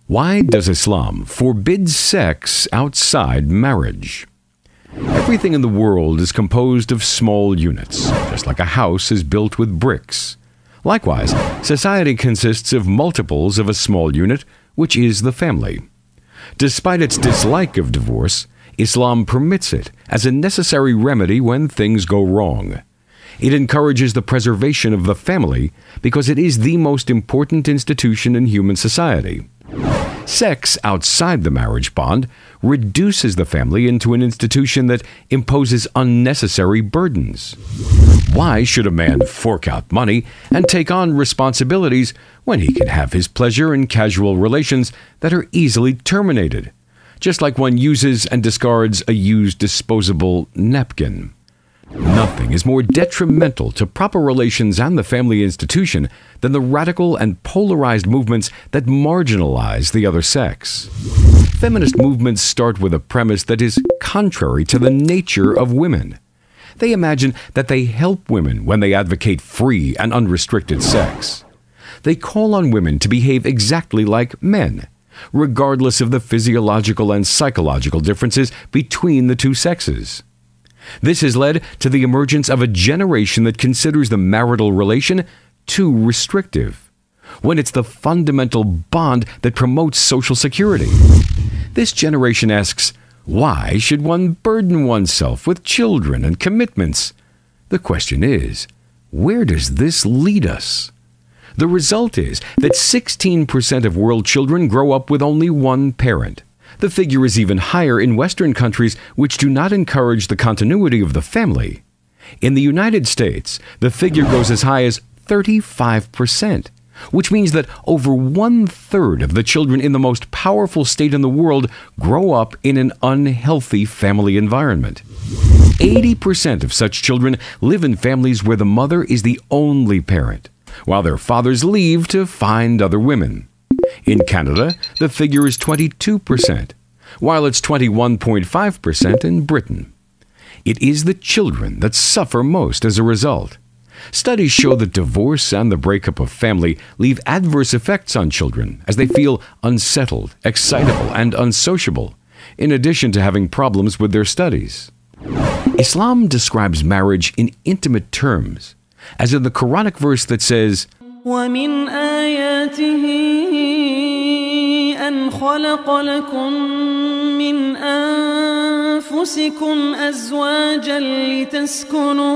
Why does Islam forbid sex outside marriage? Everything in the world is composed of small units, just like a house is built with bricks. Likewise, society consists of multiples of a small unit, which is the family. Despite its dislike of divorce, Islam permits it as a necessary remedy when things go wrong. It encourages the preservation of the family because it is the most important institution in human society. Sex outside the marriage bond reduces the family into an institution that imposes unnecessary burdens. Why should a man fork out money and take on responsibilities when he can have his pleasure in casual relations that are easily terminated, just like one uses and discards a used disposable napkin? Nothing is more detrimental to proper relations and the family institution than the radical and polarized movements that marginalize the other sex. Feminist movements start with a premise that is contrary to the nature of women. They imagine that they help women when they advocate free and unrestricted sex. They call on women to behave exactly like men, regardless of the physiological and psychological differences between the two sexes. This has led to the emergence of a generation that considers the marital relation too restrictive, when it's the fundamental bond that promotes social security. This generation asks, why should one burden oneself with children and commitments? The question is, where does this lead us? The result is that 16% of world children grow up with only one parent. The figure is even higher in Western countries which do not encourage the continuity of the family. In the United States, the figure goes as high as 35%, which means that over 1/3 of the children in the most powerful state in the world grow up in an unhealthy family environment. 80% of such children live in families where the mother is the only parent, while their fathers leave to find other women. In Canada, the figure is 22%, while it's 21.5% in Britain. It is the children that suffer most as a result. Studies show that divorce and the breakup of family leave adverse effects on children as they feel unsettled, excitable, and unsociable, in addition to having problems with their studies. Islam describes marriage in intimate terms, as in the Quranic verse that says, وَمِنْ آيَاتِهِ أَنْ خَلَقَ لَكُم مِّنْ أَنفُسِكُمْ أَزْوَاجًا لِتَسْكُنُوا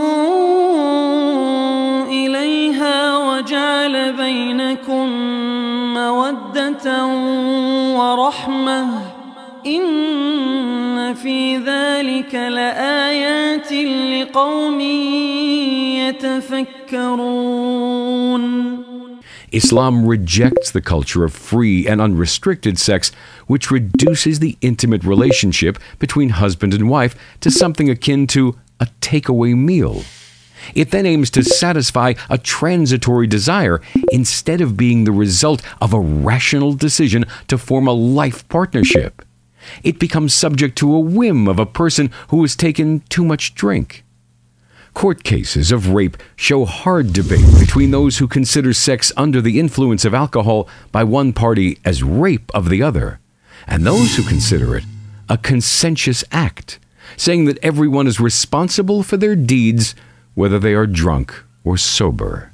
إِلَيْهَا وَجَعَلَ بَيْنَكُم مَّوَدَّةً وَرَحْمَةً إِنَّ فِي ذَلِكَ لَآيَاتٍ لِقَوْمٍ يَتَفَكَّرُونَ. Islam rejects the culture of free and unrestricted sex, which reduces the intimate relationship between husband and wife to something akin to a takeaway meal. It then aims to satisfy a transitory desire instead of being the result of a rational decision to form a life partnership. It becomes subject to a whim of a person who has taken too much drink. Court cases of rape show hard debate between those who consider sex under the influence of alcohol by one party as rape of the other, and those who consider it a conscientious act, saying that everyone is responsible for their deeds, whether they are drunk or sober.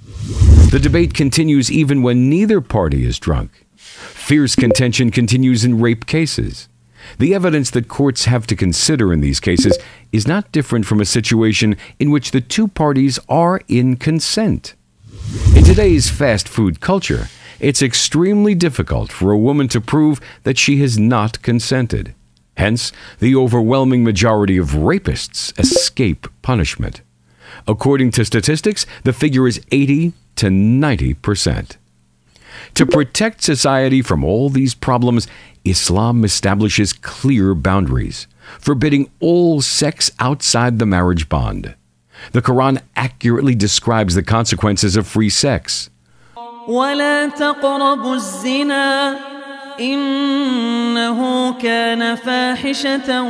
The debate continues even when neither party is drunk. Fierce contention continues in rape cases. The evidence that courts have to consider in these cases is not different from a situation in which the two parties are in consent. In today's fast food culture, it's extremely difficult for a woman to prove that she has not consented. Hence, the overwhelming majority of rapists escape punishment. According to statistics, the figure is 80 to 90%. To protect society from all these problems, Islam establishes clear boundaries, forbidding all sex outside the marriage bond. The Quran accurately describes the consequences of free sex. وَلَا تَقْرَبُوا الزِّنَا إِنَّهُ كَانَ فَاحِشَةً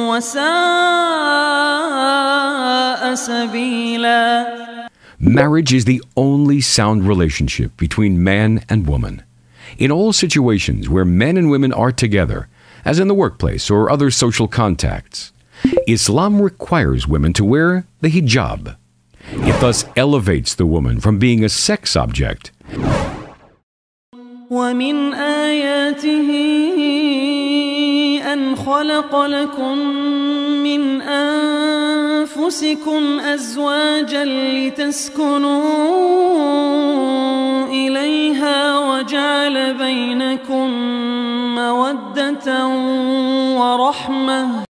وَسَاءَ سَبِيلًا. Marriage is the only sound relationship between man and woman. In all situations where men and women are together, as in the workplace or other social contacts, Islam requires women to wear the hijab. It thus elevates the woman from being a sex object. ومن آياته أن خلق لكم من أنفسكم أزواجا لتسكنوا إليها وجعل بينكم مودة ورحمة